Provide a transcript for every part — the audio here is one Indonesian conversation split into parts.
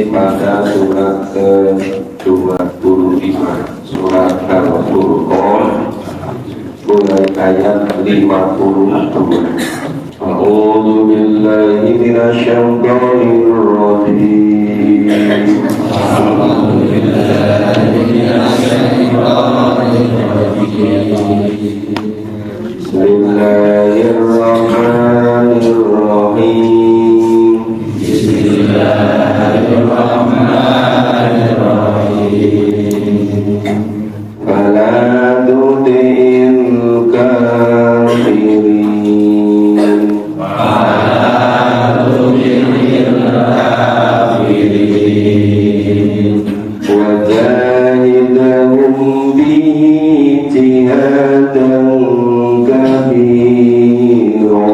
pada surat ke-25 surat Al-Furqan mulai ayat 52. A'udzu billahi minasyaitonir rajim. Bismillahirrahmanirrahim. Fala tu'til kafirin. Wajahidahum bihi jihadan kabira.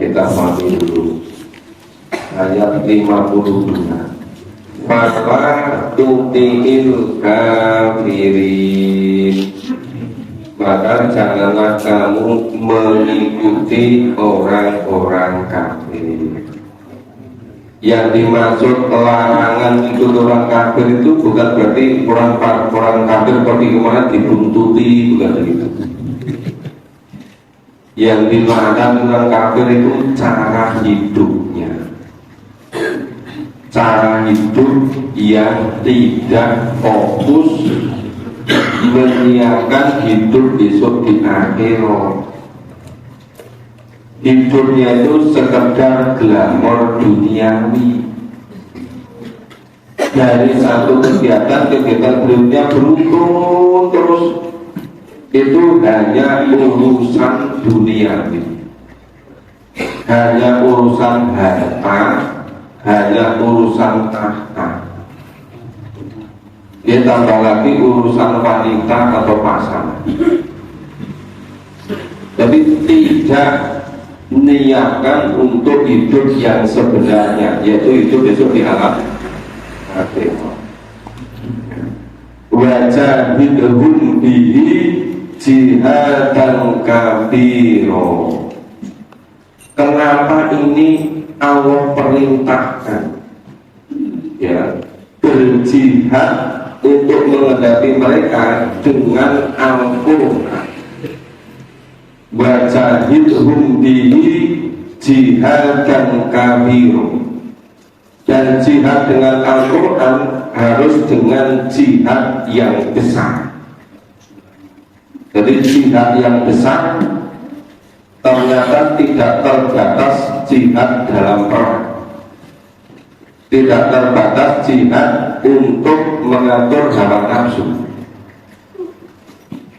Kita pahami dulu ayat 52. Fala tu'til kafirin, maka janganlah kamu mengikuti orang-orang kafir. Yang dimaksud larangan ikut orang kafir itu bukan berarti orang kafir pergi kemana dibuntuti, bukan begitu. Yang dilarang orang kafir itu cara hidupnya, cara hidup yang tidak fokus menyiapkan hidup besok di akhirat. Hidupnya itu sekedar glamor duniawi, dari satu kegiatan berikutnya beruntun terus, itu hanya urusan duniawi, hanya urusan harta, hanya urusan tahta. Dia tambah lagi urusan wanita atau pasangan. Jadi tidak niatkan untuk hidup yang sebenarnya, yaitu hidup besok di alam akhirat. Wajahidhum bihi jihadan kabiro. Kenapa ini Allah perintahkan ya berjihad untuk menghadapi mereka dengan Al-Quran. Wajahidhum bihi jihadan kabiro. Dan jihad dengan Al-Quran harus dengan jihad yang besar. Jadi jihad yang besar ternyata tidak terbatas jihad dalam perang, tidak terbatas jihad untuk mengatur hawa nafsu,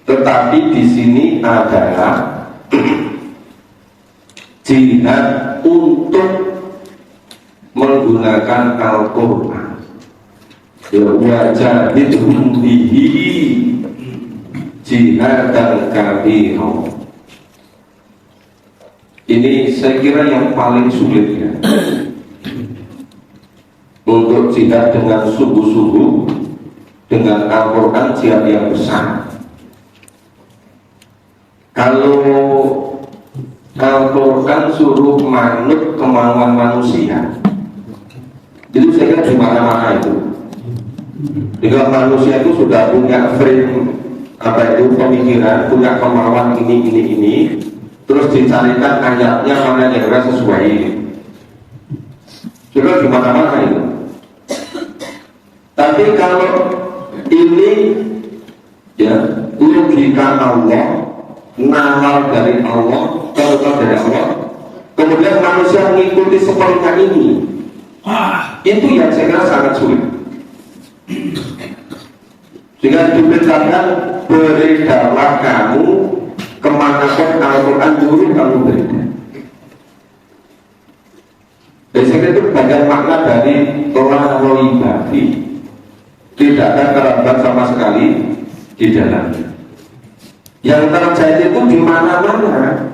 tetapi di sini adalah jihad untuk menggunakan Al-Quran. Wajahidhum bihi jihadan kabiro. Ini saya kira yang paling sulit ya, untuk jihad dengan sungguh-sungguh dengan Al-Quran, jihad yang besar. Kalau Al-Quran suruh manut kemauan manusia, itu saya kira di mana-mana itu. Jika manusia itu sudah punya frame pemikiran, punya kemauan ini, terus dicarikan ayatnya mana yang sesuai, juga di mana-mana itu. Tapi kalau ini ya logika Allah, nalar dari Allah, contoh dari Allah, kemudian manusia mengikuti seperti ini, itu yang saya kira sangat sulit. Jika diberitakan beredarlah kamu kemanapun Al-Quran turun, kamu beredar. Jadi saya kira itu bagian makna dari la raiba fi, tidak ada kerabat sama sekali di dalamnya. Yang terjadi itu di mana-mana.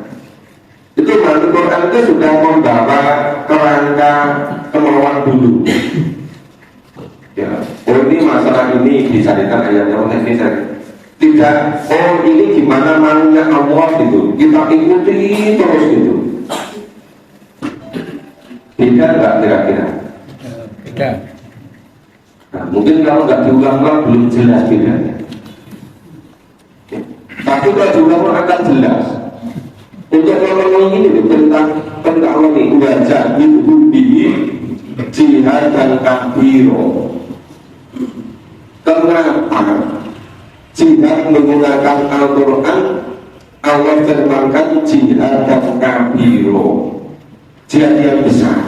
Itu Al-Quran itu sudah membawa kerangka kemauan dulu. Ya, oh ini masalah ini dicarikan ayatnya oleh ini tidak. Oh ini gimana maunya Allah gitu, kita ikuti terus gitu. Beda nggak kira-kira? Beda. Nah, mungkin kalau nggak diulang-ulang belum jelas bedanya. Tapi kalau diulang akan jelas. Untuk memenuhi ini tentang Allah ini, wajah bihi jihad dan kabiro. Kenapa jihad menggunakan Al-Quran? Allah firmankan jihad dan kabiro, jihad yang besar.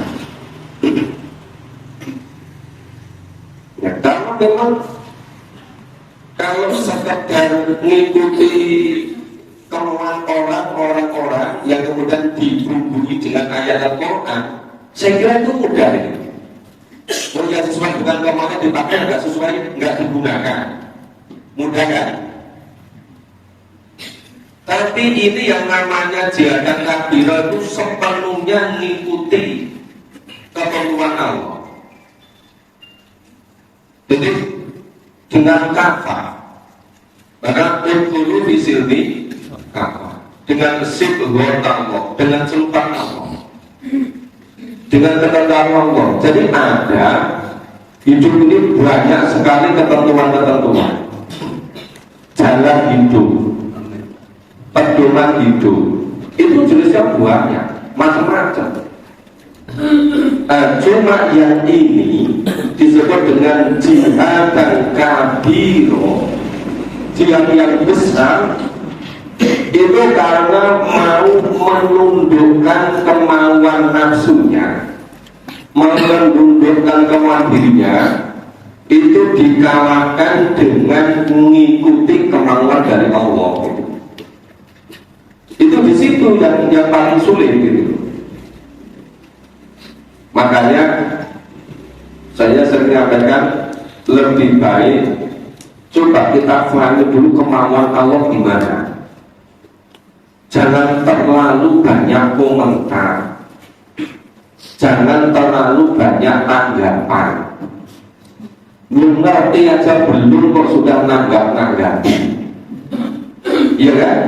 Ya, karena memang kalau sekedar mengikuti kemauan orang-orang yang kemudian dibumbui dengan ayat Al-Quran, saya kira itu mudah ini. Oh ya, sesuai dengan kemauannya dipakai, nggak sesuai nggak digunakan, mudah kan? Tapi ini yang namanya jihad dan kabiro itu sepenuhnya mengikuti ketentuan Allah. Jadi dengan kata, maka dulu disilmi kata dengan sifat Allah, dengan serupa Allah. dengan ketentuan Allah. Jadi ada hidup ini banyak sekali ketentuan-ketentuan, jalan hidup, pedoman hidup, itu jenisnya banyak, macam-macam. Cuma yang ini disebut dengan jihad dan kabiro, jihad yang besar, itu karena mau menundukkan kemauan nafsunya, menundukkan kemauan dirinya, itu dikalahkan dengan mengikuti kemauan dari Allah. Itu di situ yang paling sulit gitu. Makanya saya sering menyampaikan, lebih baik coba kita pahami dulu kemauan Allah gimana. Jangan terlalu banyak komentar, jangan terlalu banyak tanggapan. Belum ngerti aja belum kok sudah nanggap-nanggapi, iya kan?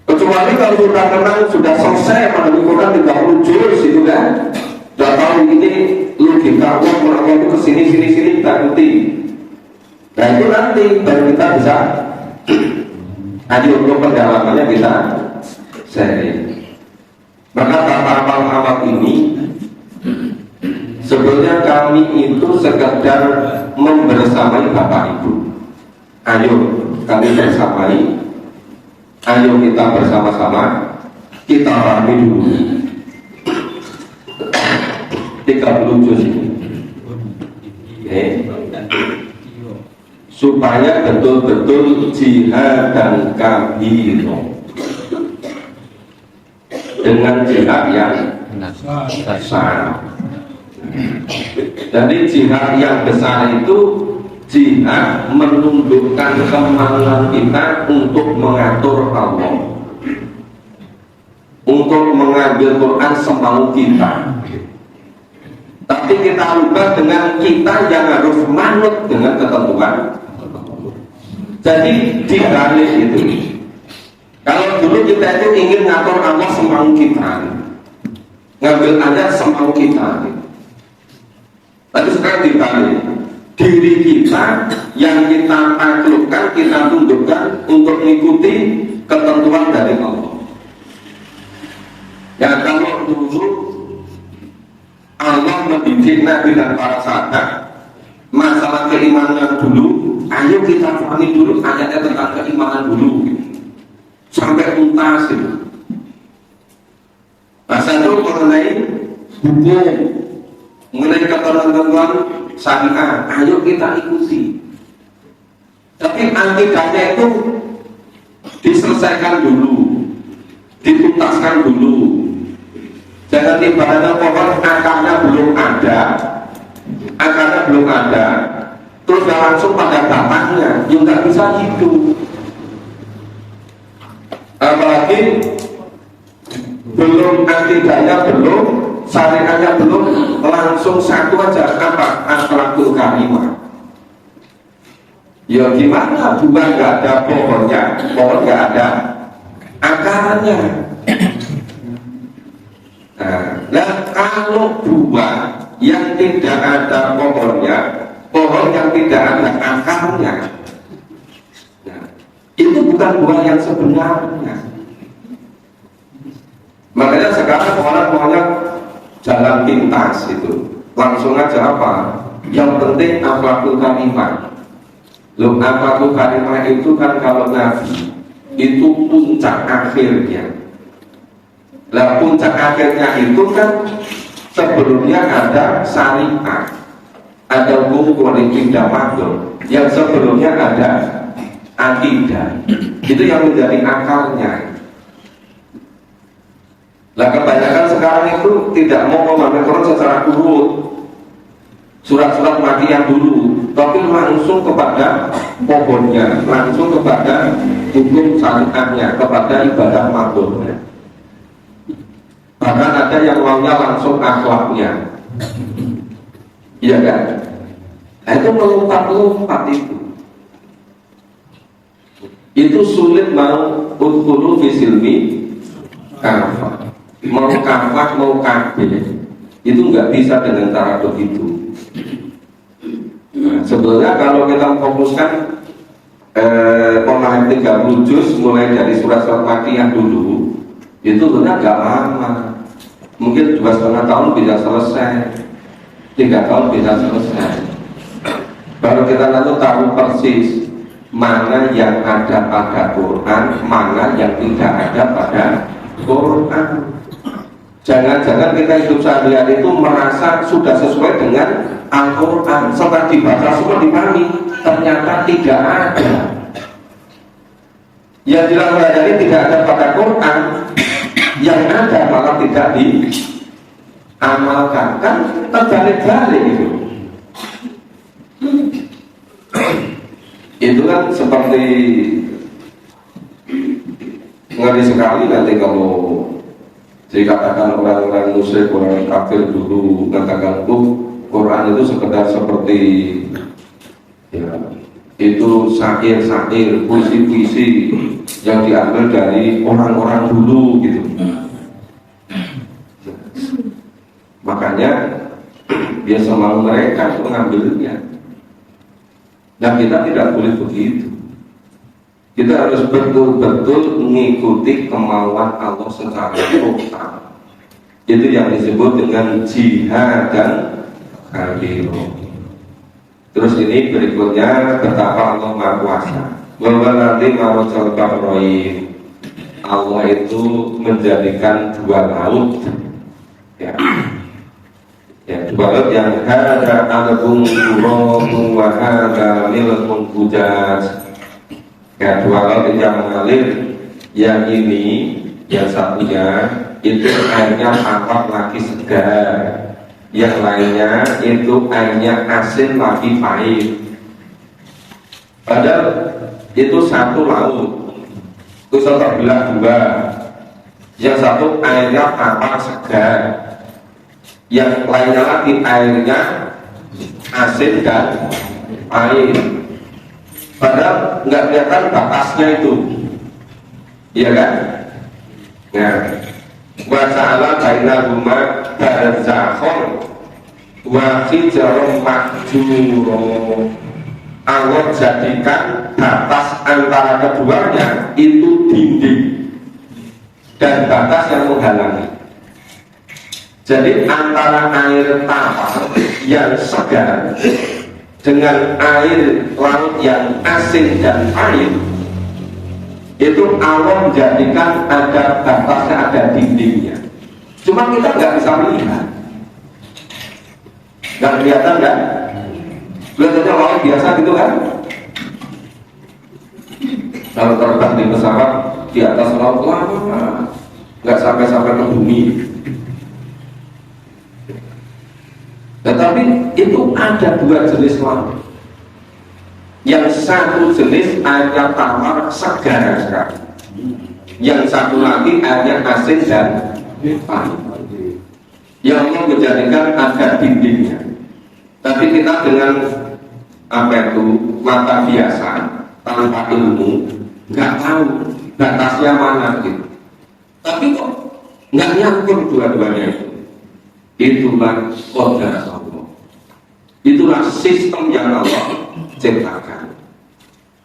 Kecuali kalau sudah kenal, sudah selesai mengenai Quran 30 juz itu kan, sudah tahu ini logika Allah itu kesini sini kita ikuti. Nah itu nanti baru kita bisa nanti untuk pendalamannya kita sharing. Maka tata amal ini sebetulnya kami itu sekedar membersamai Bapak Ibu. Ayo kami bersamai, ayo kita bersama-sama kita pahami dulu 30 juz ini, supaya betul-betul jihad dan kabiro dengan jihad yang besar. Jadi jihad yang besar itu jihad menundukkan kemauan kita untuk mengatur Allah, untuk mengambil Quran semau kita. Tapi kita lupa dengan kita yang harus manut dengan ketentuan. Jadi dibalik itu. Kalau dulu kita itu ingin ngatur Allah semau kita, ngambil aja semau kita. Tapi sekarang dibalik, diri kita yang kita taklukkan, kita tundukkan untuk mengikuti ketentuan dari Allah. Ya kalau dulu Allah mendidik Nabi dan para sahabat masalah keimanan dulu, ayo kita pahami dulu ayatnya tentang keimanan dulu sampai tuntas itu. Masa itu mengenai hukum, mengenai ketentuan syariah, ayo kita ikuti. Tapi akidahnya itu diselesaikan dulu, dituntaskan dulu. Jangan tiba-tiba pohon akarnya belum ada, terus langsung pada batangnya, yang nggak bisa hidup. Apalagi belum akidahnya belum, syariatnya belum, langsung satu aja apa akhlakul karimah. Ya gimana buah nggak ada pohonnya, pohon nggak ada akarnya. Nah kalau buah yang tidak ada pohonnya, pohon yang tidak ada akarnya, nah, itu bukan buah yang sebenarnya. Makanya sekarang orang maunya jalan pintas itu, langsung aja apa? Yang penting akhlakul karimah. Loh, akhlakul karimah itu kan kalau Nabi itu puncak akhirnya. Lah puncak akhirnya itu kan sebelumnya ada syariat, ada hukum politik dan makhluk. Yang sebelumnya ada akidah. Itu yang menjadi akalnya. Lah kebanyakan sekarang itu tidak mau memahami Quran secara urut, surat-surat makiyah dulu, tapi langsung kepada pohonnya, langsung kepada hukum syariatnya, kepada ibadah makhluknya. Bahkan ada yang maunya langsung akhlaknya, iya kan? Nah, itu melompat-lompat itu sulit. Mau udkhulu fi silmi kafah, mau kafah mau kafir, Itu nggak bisa dengan cara begitu. Nah, sebetulnya kalau kita fokuskan pemahaman 30 juz mulai dari surat-surat Makkiyah dulu, itu sebenarnya nggak lama. Mungkin 2,5 tahun bisa selesai, 3 tahun bisa selesai. Baru kita lalu tahu persis mana yang ada pada Quran, mana yang tidak ada pada Quran. Jangan-jangan kita hidup sehari-hari itu merasa sudah sesuai dengan Al-Quran, setelah dibaca semua dipahami, ternyata tidak ada. Yang dilakukan tidak ada pada Quran, yang ada malah tidak diamalkan, kan terbalik-balik itu. Itu kan seperti ngeri sekali nanti kalau dikatakan orang-orang musyrik, orang kafir dulu mengatakan Quran itu sekedar seperti ya, itu syair-syair, puisi-puisi yang diambil dari orang-orang dulu gitu. Makanya biasa mau mereka mengambilnya. Dan kita tidak boleh begitu. Kita harus betul-betul mengikuti kemauan Allah secara total. Itu yang disebut dengan jihad dan kabiro. Terus ini berikutnya betapa Allah Maha Kuasa. Bahwa nanti marojal bahroin, Allah itu menjadikan dua laut, ya, dua laut yang hada adabung kuromu wa hada milkun hujaj. Ya, dua laut yang mengalir, yang ini, yang satunya itu airnya tawar lagi segar, yang lainnya itu airnya asin lagi pahit. Padahal itu satu laut, itu terbelah dua. Yang satu airnya tawar segar, yang lainnya lagi airnya asin dan pahit. Padahal nggak kelihatan batasnya itu, iya kan? Nah, wasa'ala bainahuma barzakhon wa hijaron mahjuro. Allah jadikan batas antara keduanya itu dinding dan batas yang menghalangi. Jadi antara air tawar yang segar dengan air laut yang asin dan pahit, itu Allah menjadikan ada batasnya, ada dindingnya. Cuma kita nggak bisa melihat, nggak kelihatan kan? Kelihatannya laut biasa gitu kan? Kalau terbang di pesawat di atas laut lama, nggak sampai ke bumi. Tetapi itu ada dua jenis laut. Yang satu jenis airnya tawar segar sekali, yang satu lagi airnya asin dan pahit. Yang menjadikan ada dindingnya. Tapi kita dengan apa itu mata biasa tanpa ilmu nggak tahu batasnya mana gitu. Tapi kok nggak nyambung dua-duanya itu. Itulah qadar Allah. Itulah sistem yang Allah ciptakan.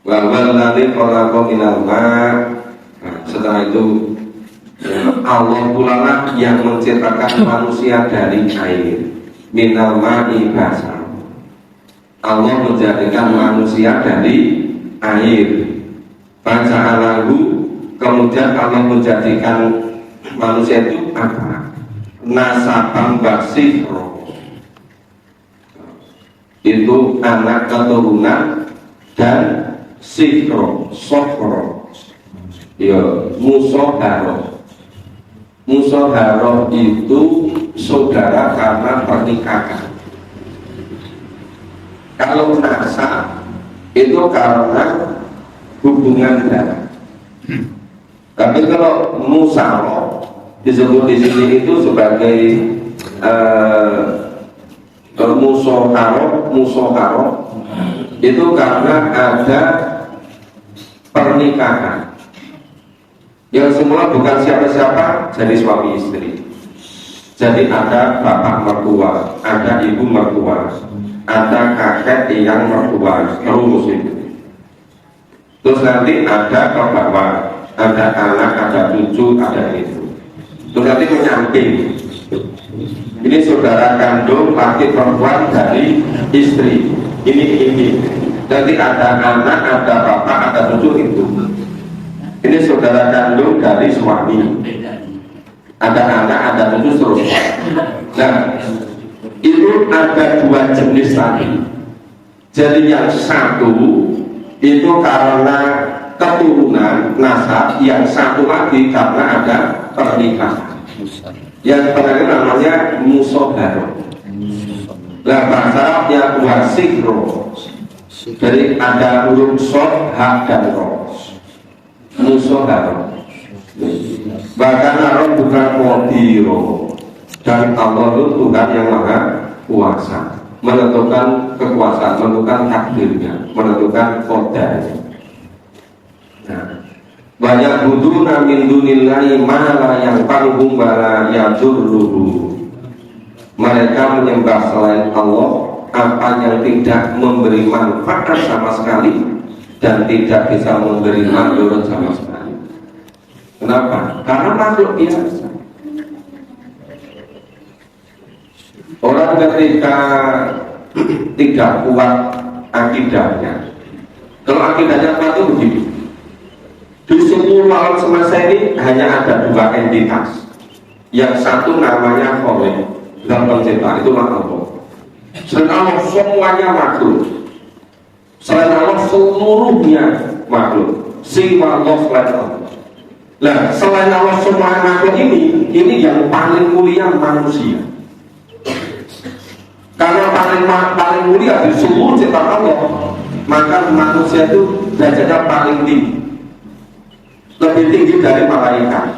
Wa wallazi khalaqa minal ma'. Setelah itu ya, Allah pula lah yang menciptakan manusia dari air. Minal ma'i basar. Allah menjadikan manusia dari air. Faja'alahu, kemudian Allah menjadikan manusia itu apa? Nasabang basihro, itu anak keturunan, dan sihro, sofro, ya musoharo. Musoharo itu saudara karena pernikahan. Kalau nasab itu karena hubungan darah. Tapi kalau musaro disebut di sini itu sebagai musoharo itu karena ada pernikahan yang semula bukan siapa-siapa, jadi suami istri. Jadi ada bapak mertua, ada ibu mertua, ada kakek yang mertua, terus itu. Terus nanti ada ke bawah, ada anak, ada cucu, ada itu. Terus nanti menyamping. Ini saudara kandung laki perempuan dari istri. Ini. Nanti ada anak, ada bapak, ada cucu itu. Ini saudara kandung dari suami. Ada anak, ada cucu terus. Nah, itu ada dua jenis tadi. Jadi yang satu itu karena keturunan nasab, yang satu lagi karena ada pernikahan. Yang terakhir namanya musoharo. Nah, bahasa Arabnya wasikro. Jadi ada huruf sod, hak dan ro. Musoharo. Bahkan Allah bukan kodiro, dan Allah itu Tuhan yang maha kuasa, menentukan kekuasaan, menentukan takdirnya, menentukan kodanya. Nah, banyak buduna min dunillahi mala yang panggung bala yadurruhu. Mereka menyembah selain Allah apa yang tidak memberi manfaat sama sekali dan tidak bisa memberi manfaat sama sekali. Kenapa? Karena makhluk biasa. Orang ketika tidak kuat akidahnya, kalau akidahnya kuat itu begini. Di seluruh alam semesta ini hanya ada dua entitas. Yang satu namanya Khalik, dan pencipta, itulah Allah. Selain Allah semuanya makhluk. Selain Allah seluruhnya makhluk. Siwa Allah selain Allah. Nah, selain Allah semua makhluk ini yang paling mulia manusia. Karena paling mulia di seluruh ciptaan Allah, maka manusia itu derajatnya paling tinggi. Lebih tinggi dari malaikat,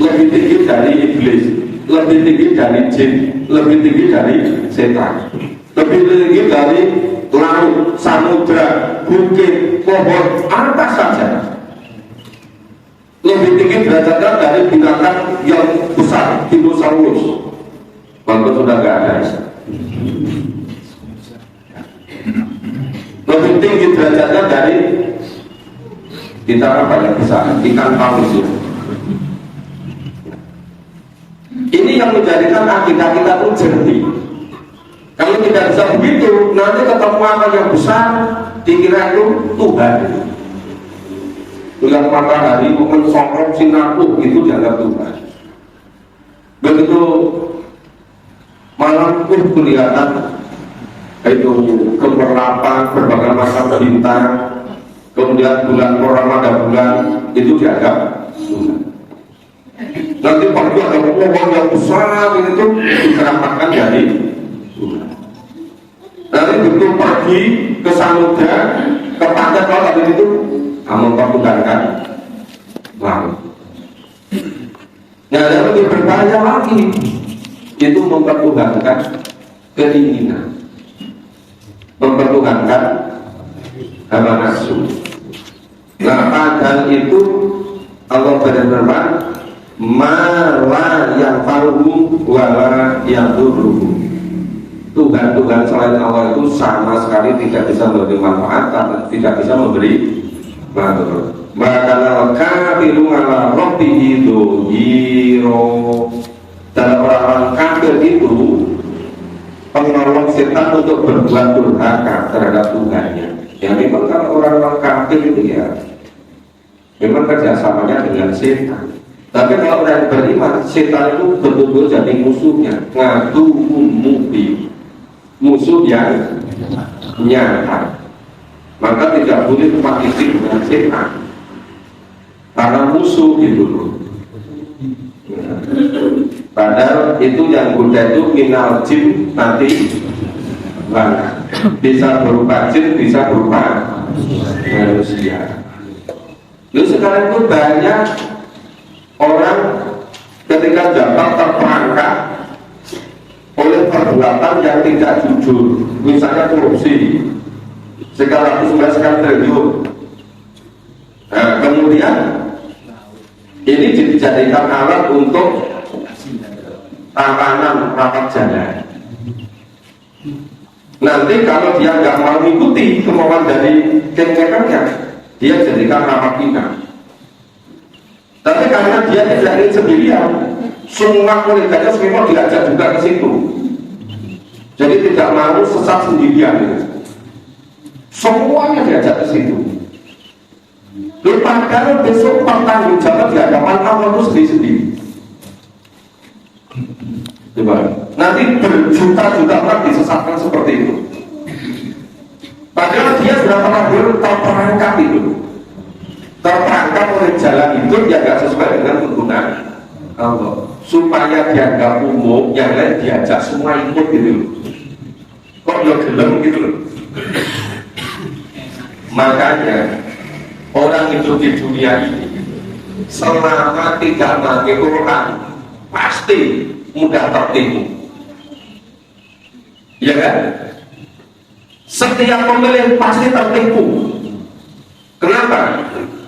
lebih tinggi dari iblis, lebih tinggi dari jin, lebih tinggi dari setan, lebih tinggi dari laut, samudra, bukit, pohon, apa saja. Lebih tinggi derajatnya dari binatang yang besar, dinosaurus. Walaupun sudah nggak ada. Lebih tinggi derajatnya dari kita apa yang besar, ikan paus ya. Ini yang menjadikan akidah kita itu jernih. Kalau tidak bisa begitu, nanti ketemu apa yang besar, dikira itu Tuhan. Bulan matahari mensorot sinarku itu dianggap Tuhan. Begitu malam pun kelihatan itu gemerlapan berbagai macam bintang, kemudian bulan purnama bulan itu dianggap Tuhan. Nanti pagi ada pohon yang besar itu dikeramatkan dari Tuhan. Nanti begitu pergi ke samudra, ke pantai kalau tadi itu mempertuhankan laut. Nah, yang lebih berbahaya lagi itu mempertuhankan keinginan, mempertuhankan hawa nafsu. Nah, padahal itu Allah berfirman, "Ma yang faruhum wala yang duruhum." Tuhan-Tuhan selain Allah itu sama sekali tidak bisa memberi manfaat, tidak bisa memberi manfaat. Maka kafiru ala rabbihi dhuhiro. Dan orang-orang kafir itu penolong setan untuk berbuat durhaka terhadap Tuhannya. Ya memang kalau orang-orang kafir itu ya memang kerjasamanya dengan setan. Tapi kalau orang beriman, setan itu betul-betul jadi musuhnya. Ngadu mubin, musuh yang nyata. Maka tidak boleh kompetisi dengan setan, karena musuh gitu loh. Padahal itu yang goda itu minal jin nanti mana bisa berupa jin, bisa berupa manusia. Lalu sekarang itu banyak orang ketika dapat terperangkap oleh perbuatan yang tidak jujur, misalnya korupsi sekitar 119 triliun. Nah, kemudian ini dijadikan alat untuk tatanan rapat jalan. Nanti kalau dia nggak mau mengikuti kemauan dari kengkekannya, dia jadikan rapat inang. Tapi karena dia tidak ingin sendirian, semua koleganya semua diajak juga ke situ. Jadi tidak mau sesat sendirian. Semuanya diajak ke situ. Padahal besok bertanggung jawab di hadapan Allah itu sendiri-sendiri. Coba, nanti berjuta-juta orang disesatkan seperti itu. Padahal dia sudah pernah terperangkap itu, terperangkap oleh jalan itu yang tidak sesuai dengan tuntunan Allah. Supaya dianggap umum, yang lain diajak semua ikut gitu loh. Kok ya gelem gitu loh. Makanya orang hidup di dunia ini selama tidak mengerti Quran pasti mudah tertipu, ya kan? Setiap pemilih pasti tertipu. Kenapa?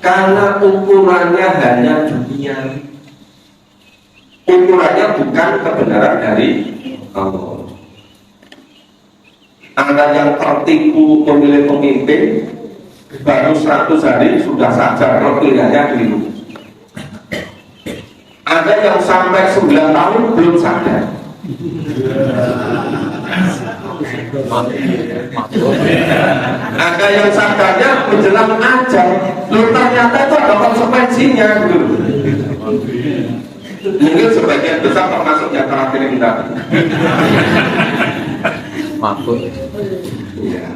Karena ukurannya hanya dunia, ukurannya bukan kebenaran dari Allah. Ada yang tertipu memilih pemimpin baru 100 hari sudah sadar kalau pilihannya keliru. Ada yang sampai 9 tahun belum sadar. Ada yang sadarnya menjelang ajal, lu ternyata itu ada konsekuensinya gitu. Mungkin sebagian besar termasuk yang terakhir yang tadi. Makut. Iya.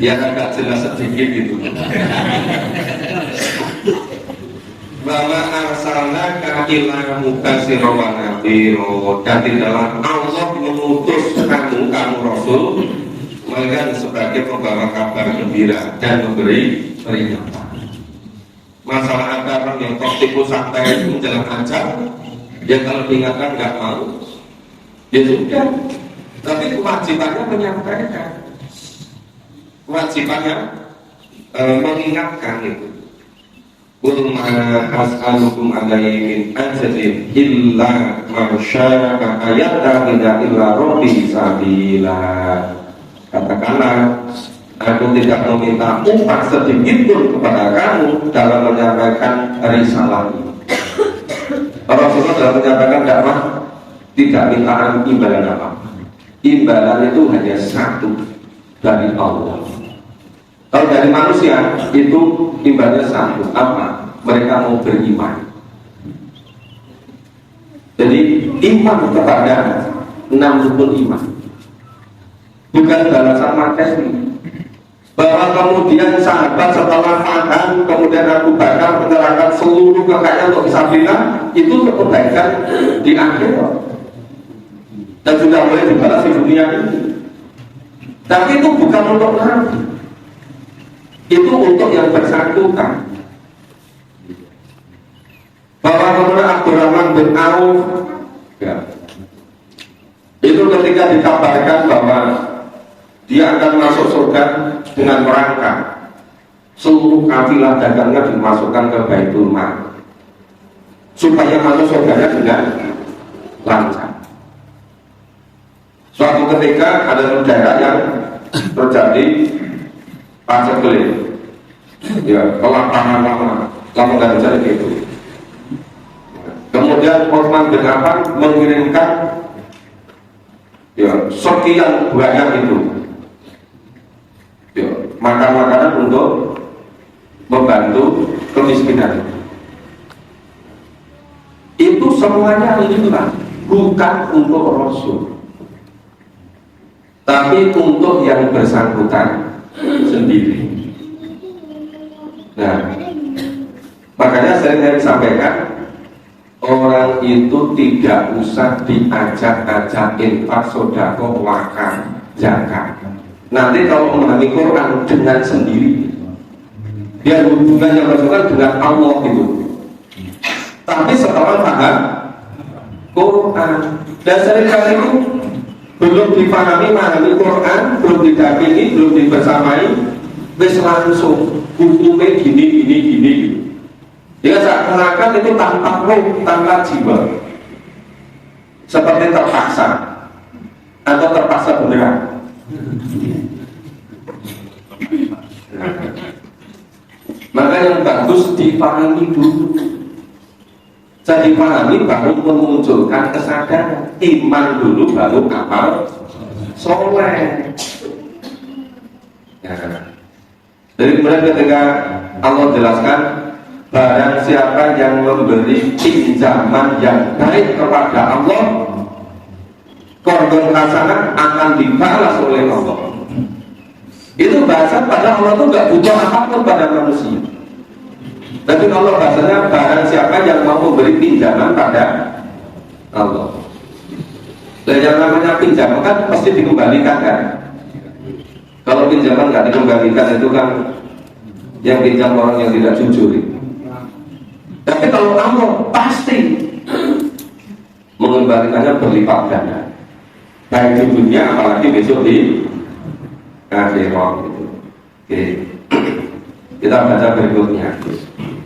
Ya agak jelas sedikit gitu. Bahwa arsalna ila mukasiro wa nadhiro, dan di dalam Allah mengutus kamu Rasul melainkan sebagai pembawa kabar gembira dan memberi peringatan. Masalah ada orang yang tertipu sampai menjelang ajal, ya kalau diingatkan nggak mau, ya sudah. Tapi kewajibannya menyampaikan, kewajibannya mengingatkan itu. Qul ma as'alukum alaihi min ajrin illa ma syaa ayattakhidha illa rabbi sabila. Katakanlah, aku tidak meminta upah sedikit pun kepada kamu dalam menyampaikan risalah ini. Rasulullah dalam menyampaikan dakwah tidak minta imbalan apa. Imbalan itu hanya satu, dari Allah. Kalau dari manusia itu imbalannya satu, apa? Mereka mau beriman. Jadi iman kepada 6 rukun iman, bukan balasan materi. Bahwa kemudian sahabat setelah makan, kemudian Abu Bakar menyerahkan seluruh kekayaan untuk fisabilillah, itu untuk kebaikan di akhirat dan sudah boleh dibalas di dunia ini. Tapi itu bukan untuk nanti, itu untuk yang bersangkutan. Bahwa kemudian Abdurrahman bin Auf, ya, itu ketika dikabarkan bahwa dia akan masuk surga dengan merangkak, seluruh kafilah dagangnya dimasukkan ke Baitul Mal supaya masuk surganya dengan lancar. Suatu ketika ada daerah yang terjadi paceklik, ya, kelaparan lama dan jadi gitu. Kemudian Utsman bin Affan mengirimkan, ya, sekian banyak itu, ya, makanan untuk membantu kemiskinan. Itu semuanya lillah, bukan untuk Rasul, tapi untuk yang bersangkutan sendiri. Nah, makanya saya sampaikan, orang itu tidak usah diajak-ajak infak, sedekah, wakaf, zakat. Nanti kalau memahami Quran dengan sendiri, dia hubungannya bersangkutan dengan Allah itu. Tapi setelah paham Quran, dan seringkali itu belum dipahami Quran, belum didampingi, belum dibersamai, wis langsung hukumnya gini gitu. Ya seakan-akan itu tanpa roh, tanpa jiwa, seperti terpaksa atau terpaksa beneran. Maka yang bagus dipahami dulu. Saya dipahami baru memunculkan kesadaran. Iman dulu baru amal soleh. Ya. Jadi kemudian ketika Allah jelaskan, barang siapa yang memberi pinjaman yang baik kepada Allah, korban hasanah akan dibalas oleh Allah. Itu bahasa pada Allah itu nggak butuh apapun pada manusia. Tapi Allah bahasanya barang siapa yang mau memberi pinjaman pada Allah. Dan yang namanya pinjaman kan pasti dikembalikan kan. Kalau pinjaman nggak dikembalikan itu kan yang pinjam orang yang tidak jujur. Tapi kalau Allah pasti mengembalikannya berlipat ganda, baik di dunia apalagi besok di akhirat gitu. Oke. Kita baca berikutnya.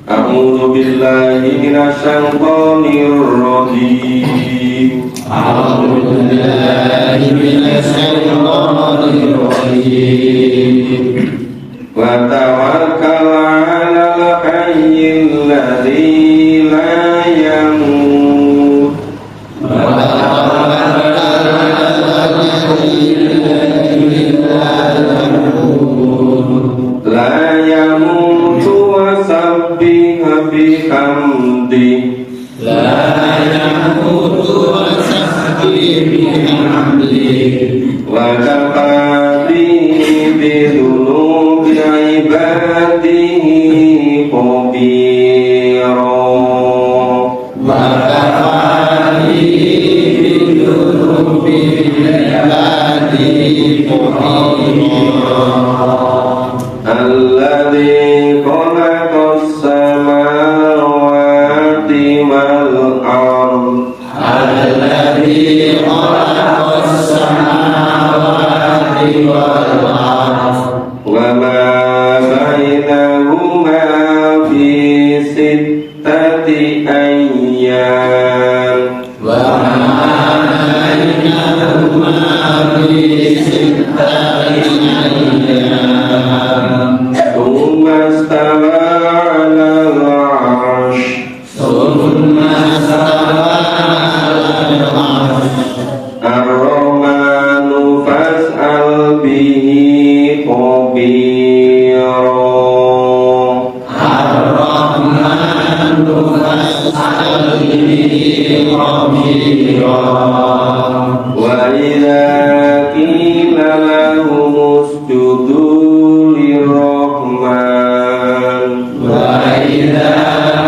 A'udzu billahi minasyaitonir rajim. A'udzu billahi minasyaitonir rajim. Wa tawakkal 'alal hayyil ladzi la yamut. La yamutu wa sabbiha bihamdi. La yamutu wa sabbiha bihamdi. Wa kafa bi dhunubi ibadihi khabira. Wa kafa bi dhunubi ibadihi khabira. Alladzi khalaqas samawati wal ardh. Alladzi khalaqas samawati wal ardh. Wa ma bainahuma fi sittati ayyam. Wa ma bainahuma fi sittati ayyam. Tsumma istawa 'alal 'arsy. Thumma istawa 'alal 'arsy. Ar-Rahmanu fas'al bihi khabira. Ar-Rahmanu fas'al bihi khabira. Wa idza qila lahum usjudu lirrahman. Wa idza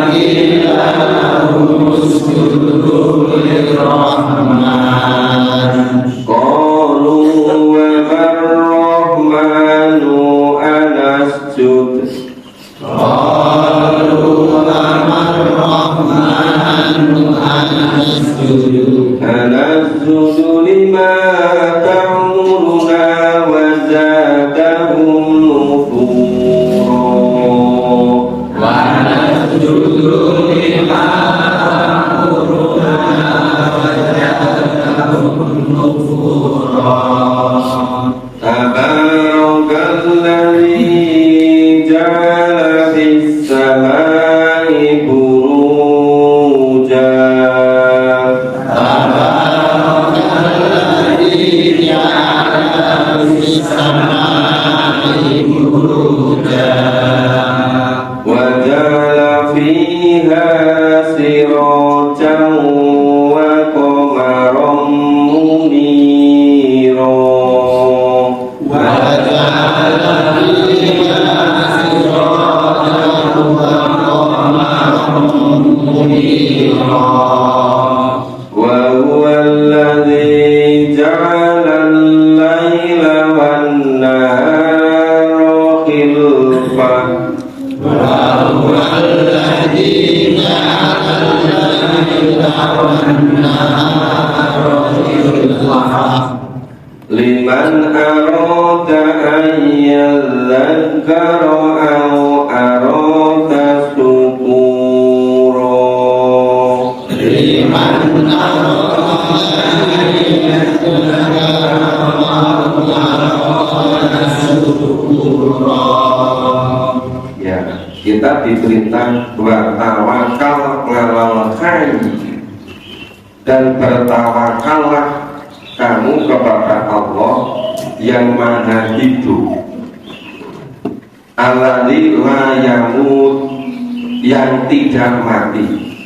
qila lahum usjudu lirrahman. Qalu wa mar-rahmanu anasjud. Qalu wa mar-rahmanu anasjudu. Anasjudu lima ta'muruna wa zadahum nufura. Wa nasjudu lima ta'muruna wa zadahum nufura. Tabarakalladzi ja'ala fis samai burujan. Alladzi ja'ala fis samai burujan. Wa ja'ala fiha sirajan wa qamaran munira. Wa ja'ala fiha sirajan wa qamaran munira. Wa huwa alladzi ja'ala al-laila wan-nahara khilfah. Wa huwa alladzi ja'ala al-laila wan-nahara khilfah. liman arada an yadzakkara aw arada syukura liman ya, kita diperintah bertawakal ngalal khair dan bertawakallah kamu kepada Allah yang maha hidup, alladzi la yamut, yang tidak mati,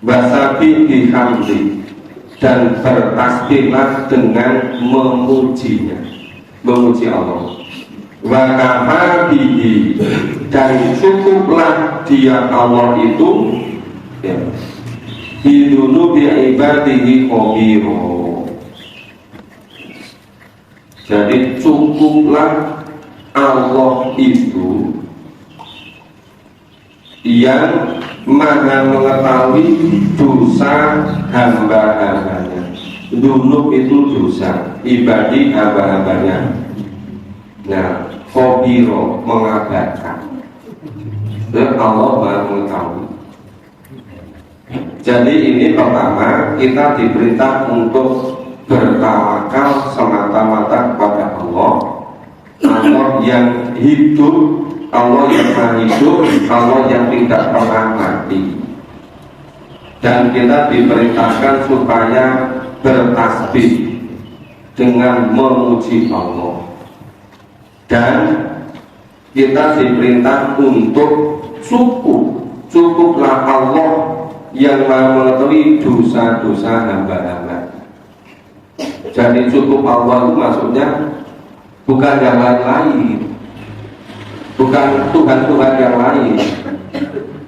wasabi bihamdi, dan bertasbihlah dengan memujinya, memuji Allah, wa kafa bihi, dan cukuplah dia Allah itu ya, bidunubi ibadihi khabiro. Jadi cukuplah Allah itu yang maha mengetahui dosa hamba-hambanya. Dunub itu dosa, ibadi hamba-hambanya. Nah, khabiro mengabaikan. Dan Allah maha mengetahui. Jadi ini pertama kita diperintah untuk bertawakal semata-mata kepada Allah, Allah yang hidup, Allah yang maha hidup, Allah yang tidak pernah mati. Dan kita diperintahkan supaya bertasbih dengan memuji Allah. Dan kita diperintah untuk cukuplah Allah yang maha mengetahui dosa-dosa hamba-hamba. Jadi cukup Allah itu maksudnya bukan yang lain-lain, bukan Tuhan-Tuhan yang lain,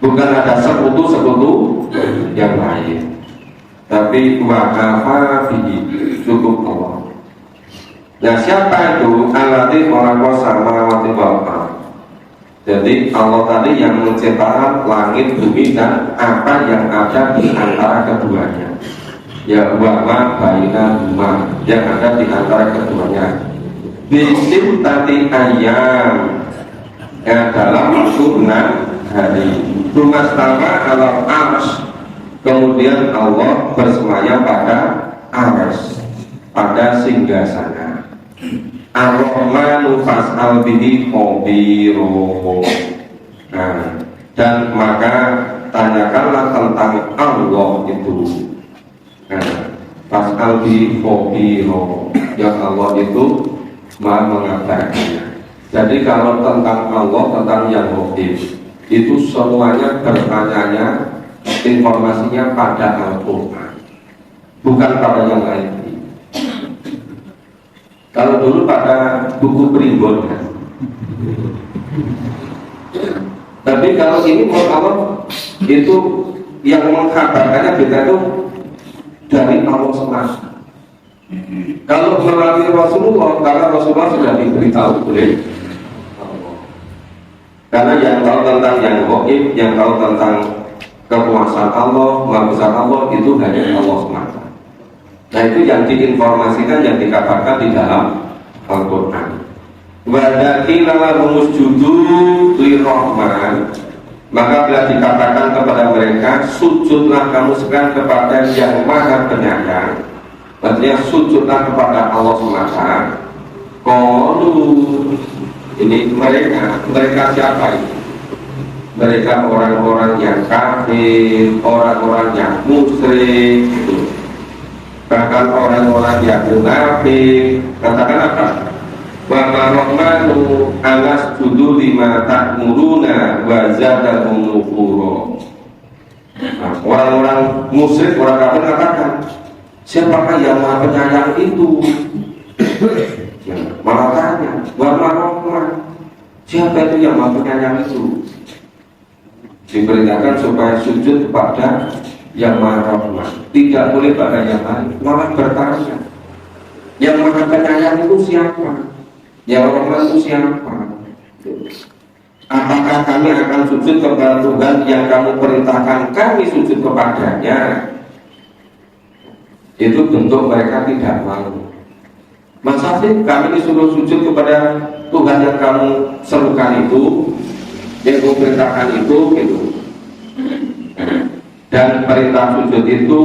bukan ada sekutu-sekutu yang lain, tapi wa kafa bihi, cukup Allah. Nah, siapa itu? Alladzi khalaqa samawati wal ardh. Jadi Allah tadi yang menciptakan langit, bumi, dan apa yang ada di antara keduanya. Ya wama baina huma, yang ada di antara keduanya. Bisim tati ayam, yang dalam waktu 6 hari. Tumastawa alam ars, kemudian Allah bersemayam pada ars, pada singgasana. Ar-Rahmanu fas'al bihi khabiro. Nah, dan maka tanyakanlah tentang Allah itu. Nah, fas'al bihi khabiro, yang Allah itu maha mengabaikannya. Jadi kalau tentang Allah, tentang yang gaib, itu semuanya bertanyanya, informasinya pada Al-Quran, bukan pada yang lain. Kalau dulu pada buku primbon kan. Tapi kalau ini Allah itu yang mengkabarkannya kita itu dari Allah semata. Kalau melalui Rasulullah, karena Rasulullah sudah diberitahu oleh Allah. Karena yang tahu tentang yang gaib, yang tahu tentang kekuasaan Allah, maha besar Allah, itu hanya Allah semata. Nah, itu yang diinformasikan, yang dikabarkan di dalam Al-Quran. Wadakila rumusjudu lirrahman, maka bila dikatakan kepada mereka, sujudlah kamu sekarang kepada yang maha penyayang, artinya sujudlah kepada Allah semata. Qalu, ini mereka siapa ini? Mereka orang-orang yang kafir, orang-orang yang musyrik, gitu. Bahkan orang-orang yang munafik. Katakan apa? Wa rahmanu alas judu lima ta'muruna wa zadahum nufura. Nah, orang-orang musyrik, orang kafir katakan, siapakah yang maha penyayang itu? Ya, malah tanya, wa rahman, siapa itu yang maha penyayang itu? Diperintahkan supaya sujud kepada yang maha rahman, tidak boleh pada yang lain. Malah bertanya, yang maha penyayang itu siapa? Yang rahman itu siapa? Apakah kami akan sujud kepada Tuhan yang kamu perintahkan kami sujud kepadanya? Itu bentuk mereka tidak mau. Masa sih kami disuruh sujud kepada Tuhan yang kamu serukan itu, yang kamu perintahkan itu, gitu. Dan perintah sujud itu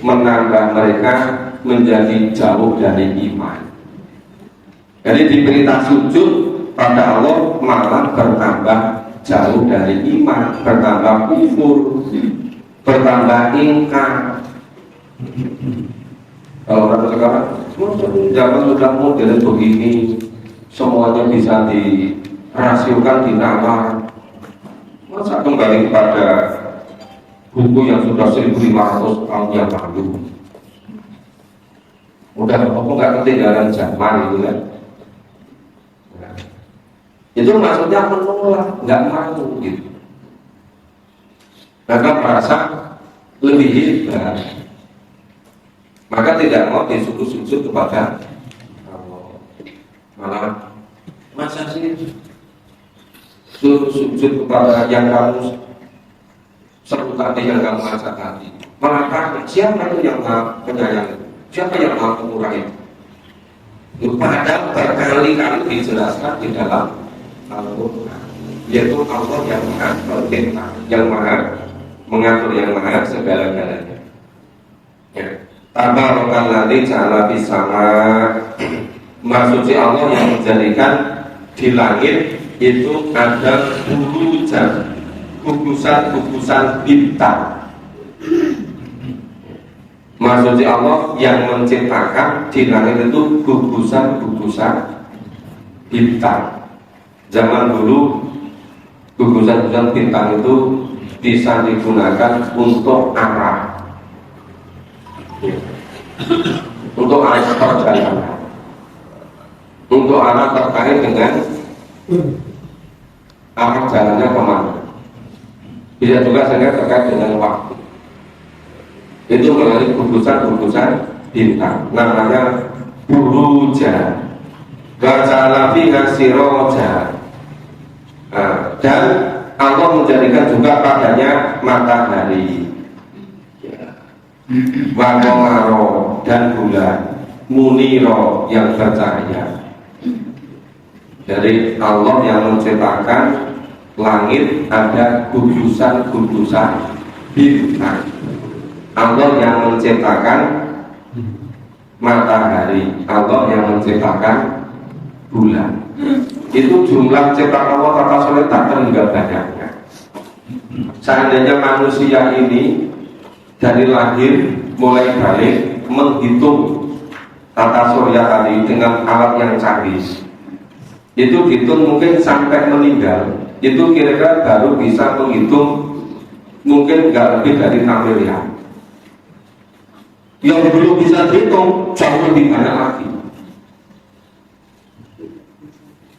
menambah mereka menjadi jauh dari iman. Jadi di perintah sujud pada Allah malah bertambah jauh dari iman, bertambah kufur, bertambah ingkar. Kalau orang sekarang zaman sudah modern begini, semuanya bisa dirasiokan, dinawar. Masa kembali kepada buku yang sudah 1500 tahun yang lalu? Udah apa nggak ketinggalan zaman itu kan? Itu maksudnya menolak, nggak mau gitu. Karena merasa lebih hebat, maka tidak mau disuruh sujud kepada Allah. Malah masa sih suruh sujud kepada yang kamu seru tadi, yang kamu ajak tadi. Malah tanya, siapa itu yang maha penyayang? Siapa yang maha pemurah itu? Padahal berkali-kali dijelaskan di dalam Al-Quran, yaitu Allah yang maha pencipta, yang maha mengatur, yang maha segala-galanya. Ya. Tabarakalladzi ja'ala fis sama, maksudnya Allah yang menjadikan di langit itu ada burujan, gugusan-gugusan bintang. Maksudnya Allah yang menciptakan di langit itu gugusan-gugusan bintang. Zaman dulu gugusan-gugusan bintang itu bisa digunakan untuk arah, untuk arah perjalanan, untuk arah terkait dengan arah jalannya kemana. Bisa juga sehingga terkait dengan waktu. Itu melalui gugusan-gugusan bintang, namanya buruja. Waja'ala fiha siroja. Dan Allah menjadikan juga padanya matahari, waqamaro, dan bulan, muniro, yang bercahaya. Jadi Allah yang menciptakan langit ada gugusan-gugusan bintang. Allah yang menciptakan matahari, Allah yang menciptakan bulan. Itu jumlah ciptaan Allah kata soleh tak terhingga banyaknya. Seandainya manusia ini dari lahir mulai balik menghitung tata surya tadi dengan alat yang canggih, itu dihitung mungkin sampai meninggal, itu kira-kira baru bisa menghitung mungkin nggak lebih dari 6 miliar. Yang belum bisa dihitung jauh lebih banyak lagi,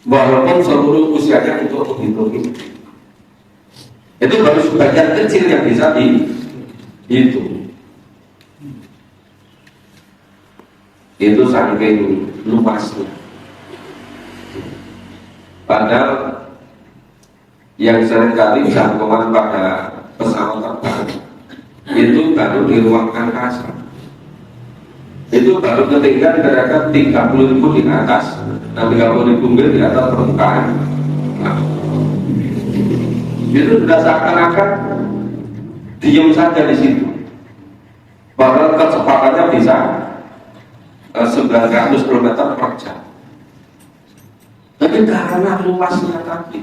walaupun seluruh usianya untuk menghitung itu baru sebagian kecil yang bisa dihitung. Itu saking luasnya. Padahal yang seringkali jangkauan pada pesawat terbang itu baru di ruang angkasa, itu baru ketinggian kira-kira 30.000 di atas, 30.000 mil di atas permukaan. Nah, itu sudah seakan-akan diam saja di situ. Padahal kecepatannya bisa 900 km per jam. Tapi karena luasnya tadi,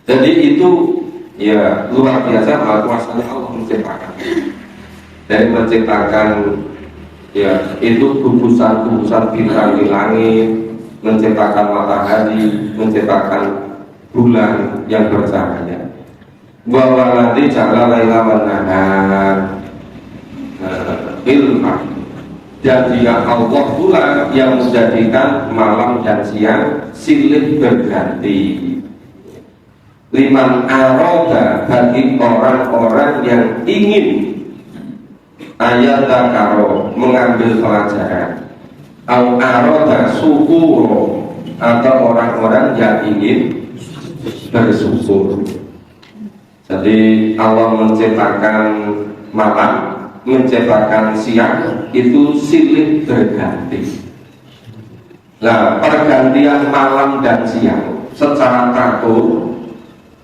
jadi itu ya luar biasa kuasanya Allah menciptakan. Dari menciptakan ya itu gugusan-gugusan bintang di langit, menciptakan matahari, menciptakan bulan yang bercahaya. Wa walladzi ja'ala laila wan nahar ilma, dan dia Allah pula yang menjadikan malam dan siang silih berganti. Liman aroda, bagi orang-orang yang ingin ayat karo mengambil pelajaran, au aroda syukuro, atau orang-orang yang ingin bersyukur. Jadi Allah menciptakan malam, menciptakan siang itu silih berganti. Nah, pergantian malam dan siang secara teratur,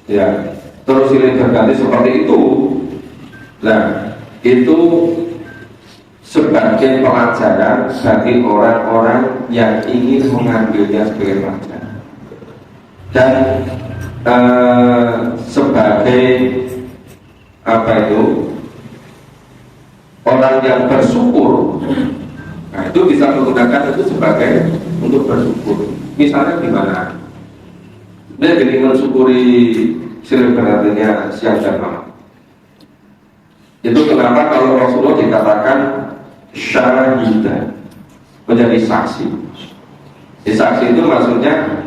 ya, terus silih berganti seperti itu. Nah, itu sebagai pelajaran bagi orang-orang yang ingin mengambilnya sebagai pelajaran, dan sebagai apa itu, orang yang bersyukur. Nah, itu bisa menggunakan itu sebagai untuk bersyukur. Misalnya gimana? Dia jadi mensyukuri silih bergantinya siang dan malam. Itu kenapa kalau Rasulullah dikatakan syahidah, menjadi saksi. Saksi itu maksudnya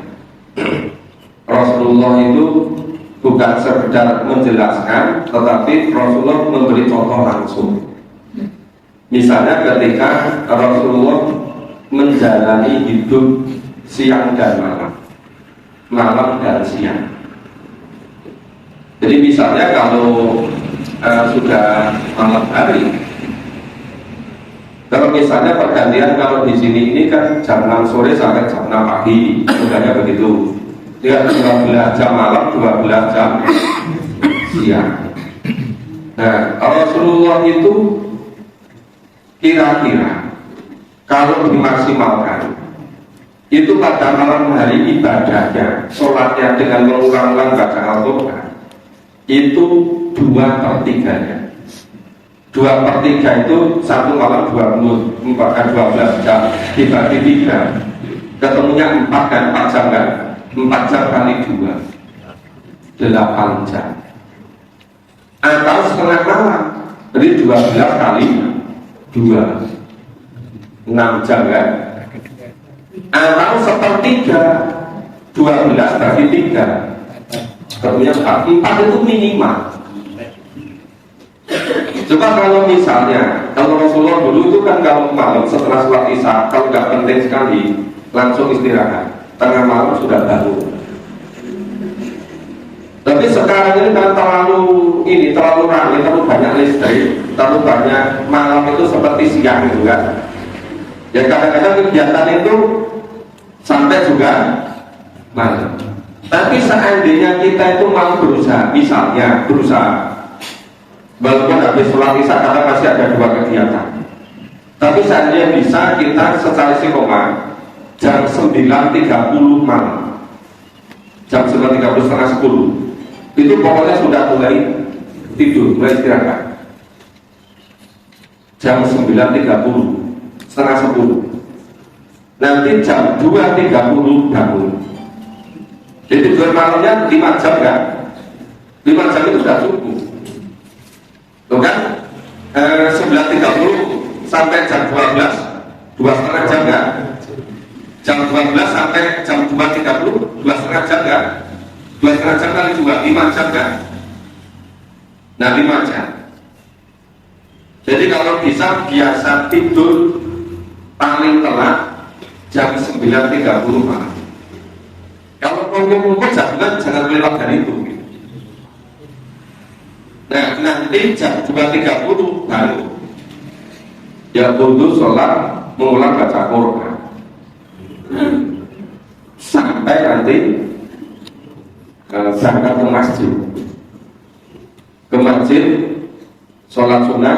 Rasulullah itu bukan sekedar menjelaskan, tetapi Rasulullah memberi contoh langsung. Misalnya ketika Rasulullah menjalani hidup siang dan malam, malam dan siang. Jadi misalnya kalau sudah malam hari, kalau misalnya pergantian, kalau di sini ini kan jam 6 sore sampai jam 6 pagi, sudahnya begitu. Dia 12 jam malam, 12 jam siang. Nah, Rasulullah itu kira-kira kalau dimaksimalkan itu pada malam hari ibadahnya, sholatnya dengan mengulang-ulang baca Al-Quran itu 2/3-nya. 2/3 itu satu malam 12 jam dibagi 3, ketemunya 4 kan, 4 jam kan, 4 jam kali 2 8 jam, atau setengah malam, jadi 12 kali 2 6 jam kan, atau 1/3 12 bagi 3 ketemunya 4 itu minimal. Coba kalau misalnya, kalau Rasulullah dulu itu kan kalau malam setelah sholat isya, kalau nggak penting sekali langsung istirahat, tengah malam sudah bangun. Tapi sekarang ini kan terlalu ramai, terlalu banyak listrik, terlalu banyak, malam itu seperti siang gitu kan. Ya kadang-kadang kegiatan itu sampai juga malam. Tapi seandainya kita itu mau berusaha, misalnya berusaha, walaupun habis sholat isya karena masih ada 2 kegiatan, tapi seandainya bisa kita secara istiqomah jam 9.30 malam, jam 9.30 setengah 10 itu pokoknya sudah mulai tidur, mulai istirahat. Jam 9.30 setengah 10, nanti jam 2.30 bangun. Jadi tidur malamnya 5 jam kan, 5 jam itu sudah cukup. Tuh kan, 9.30 sampai jam 12, 2,5 jam kan? Jam 12 sampai jam 2.30, 2,5 jam kan? 2,5 jam kali 2, 5 jam kan? Nah, 5 jam. Jadi kalau bisa biasa tidur paling telat jam 9.30 malam. Kalau kumpul-kumpul jangan lewat dari itu. Nah, nanti jam 2.30 baru ya wudhu, sholat, mengulang baca Quran sampai nanti berangkat ke masjid, sholat sunnah,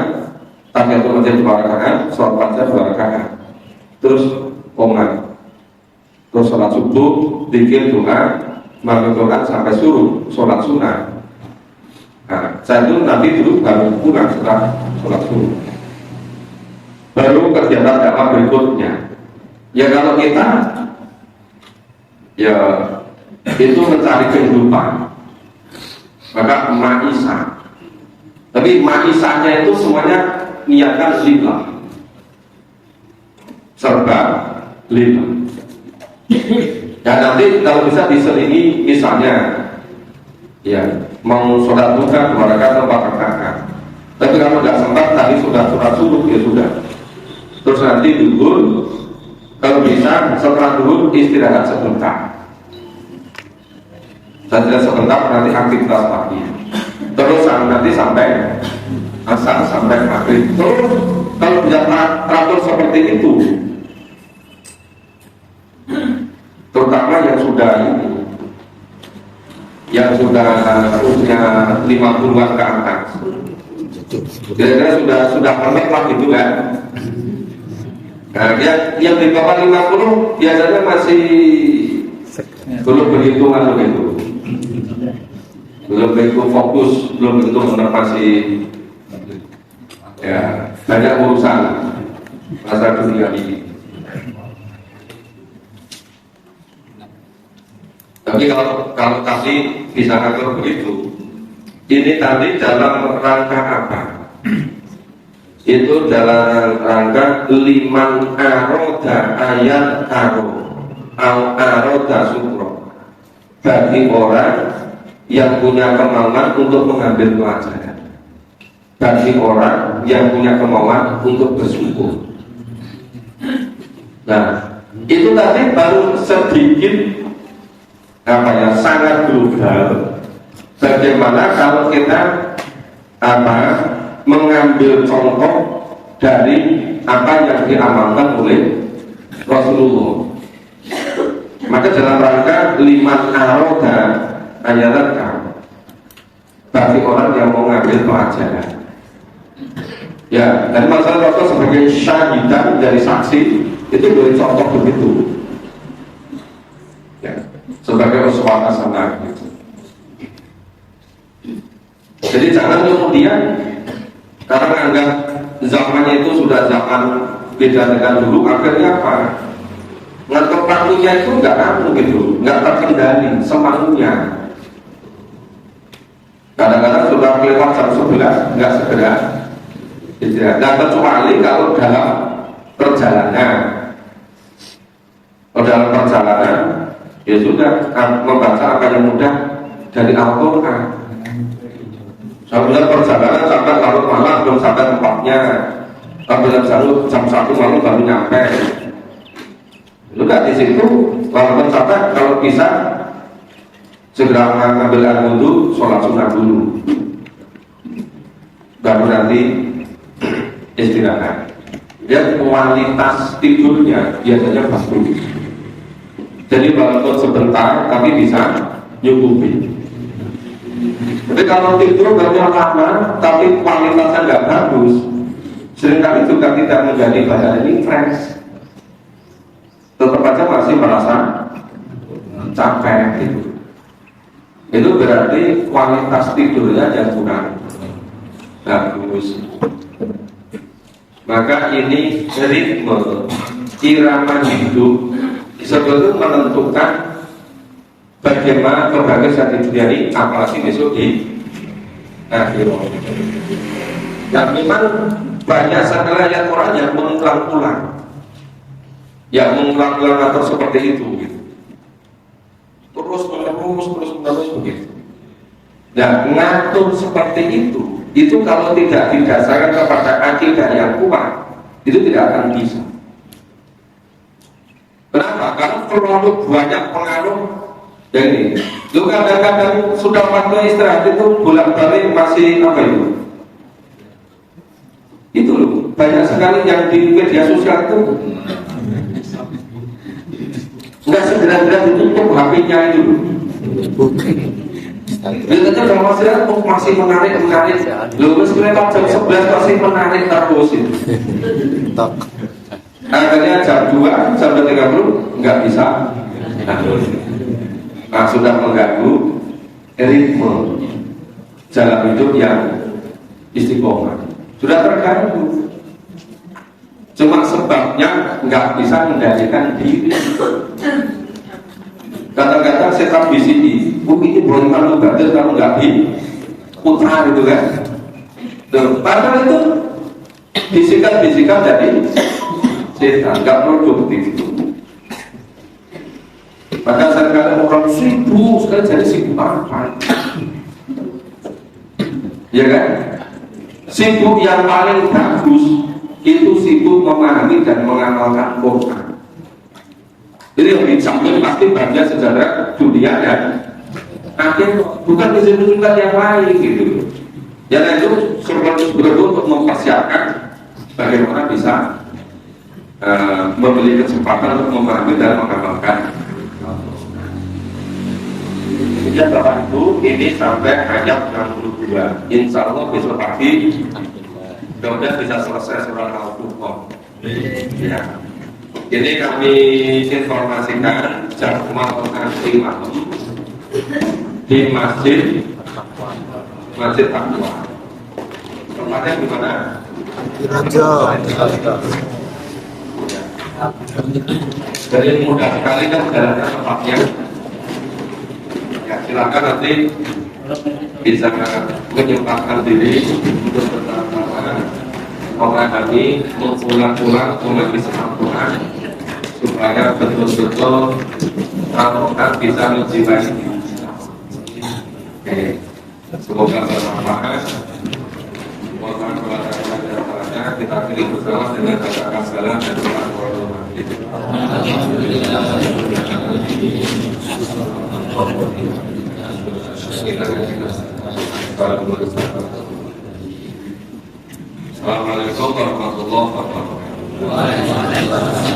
tahiyatul masjid 2 rakaat, sholat fajar 2 rakaat, terus qomat, terus sholat subuh, zikir, doa, malam Quran sampai suruh sholat sunnah. Nah, saya itu nanti dulu baru pulang setelah sholat subuh, baru kegiatan dakwah berikutnya. Ya kalau kita ya itu mencari kehidupan, maka ma'isah. Tapi ma'isahnya itu semuanya niatkan lillah, serba lillah. Ya nanti kalau bisa diselingi, misalnya ya mau sholat duha 2 rakaat atau 4 rakaat. Tapi kalau nggak sempat, tadi sudah sholat subuh ya sudah. Terus nanti duhur, kalau bisa setelah duhur istirahat sebentar. Setelah sebentar nanti aktivitas pagi. Terus nanti sampai asar sampai maghrib. Terus kalau bisa teratur seperti itu, terutama yang sudah usia 50-an ke atas, kira-kira sudah pernah lah gitu kan. Nah, yang di bawah 50 biasanya masih belum begitu belum begitu fokus, belum begitu masih ya banyak urusan masa dunia ini. Tapi kalau tadi bisa ngatur begitu, ini tadi dalam rangka apa? Itu dalam rangka liman aroda ayat aroda sukro, bagi orang yang punya kemauan untuk mengambil pelajaran, bagi orang yang punya kemauan untuk bersyukur. Nah, itu tadi baru sedikit sangat global. Bagaimana kalau kita mengambil contoh dari apa yang diamalkan oleh Rasulullah. Maka dalam rangka liman aroda ayat bagi orang yang mau ngambil pelajaran. Ya, dan masalah Rasul sebagai syahidan dari saksi itu boleh contoh begitu. Ya, sebagai uswah hasanah gitu. Jadi jangan kemudian karena menganggap zamannya itu sudah zaman beda dengan dulu, akhirnya apa? Ngatur waktunya itu nggak gitu, nggak terkendali semaunya. Kadang-kadang sudah lewat jam 11 nggak segera. Dan kecuali kalau dalam perjalanan. Kalau dalam perjalanan ya sudah membaca apa yang mudah dari Al-Quran. Sambil perjalanan sampai larut malam belum sampai tempatnya, sambil jam 1 malam baru nyampe. Juga di situ walaupun sampai kalau bisa segera mengambil air wudhu, sholat sunnah dulu, baru nanti istirahat. Ya, kualitas tidurnya biasanya bagus. Jadi walaupun sebentar tapi bisa nyukupi. Tapi kalau tidur banyak lama tapi kualitasnya nggak bagus, seringkali juga tidak menjadi badan ini fresh. Tetap aja masih merasa capek gitu. Itu berarti kualitas tidurnya yang kurang bagus. Maka ini ritme irama hidup sebetulnya menentukan bagaimana kebahagiaan di dunia ini, apalagi besok di akhirat. Dan memang banyak sekali ayat Quran yang mengulang-ulang, atau seperti itu gitu. Terus menerus begitu. Nah, ngatur seperti itu kalau tidak didasarkan kepada akidah yang kuat, itu tidak akan bisa. Kenapa? Karena terlalu banyak pengaruh. Yang ini, lu kadang-kadang sudah waktu istirahat itu bolak-balik masih apa itu? Itu loh, banyak sekali yang di media sosial itu nggak segera-segera ditutup HP-nya itu. Biasanya kalau masih menarik. Lu meskipun jam 11 masih menarik terus itu. Akhirnya jam 2, jam 3:30 nggak bisa. Nah, sudah mengganggu ritme jalan hidup yang istiqomah, sudah terganggu. Cuma sebabnya nggak bisa mengendalikan diri. Kata-kata setan bisiki, ini boleh malu batil kalau nggak diputar gitu kan. Padahal itu bisikan-bisikan dari setan, nggak produktif itu. Padahal kadang-kadang orang sibuk sekali, jadi sibuk apa? Ya kan? Sibuk yang paling bagus itu sibuk memahami dan mengamalkan Quran. Jadi yang dijamin pasti bagian sejarah dunia dan akhir, bukan menunjukkan yang lain gitu. Yang itu sebetulnya untuk mempersiapkan bagaimana bisa memberi kesempatan untuk memahami dan mengamalkan. Kemudian Bapak Ibu, ini sampai ayat 62. Insya Allah besok pagi mudah-mudahan bisa selesai surat Al-Furqan. Ya. Ini kami informasikan jadwal nanti malam di Masjid Taqwa. Tempatnya di mana? Raja. Jadi mudah sekali kan jalannya tempatnya. Ya, silakan nanti bisa menyempatkan diri untuk bersama-sama memahami, mengulang-ulang majlis Al-Quran supaya betul-betul Al-Quran bisa menjiwai diri. Oke, semoga bermanfaat. Mohon kepada kita pilih bersama dengan kata-kata salam dan Assalamualaikum warahmatullahi wabarakatuh.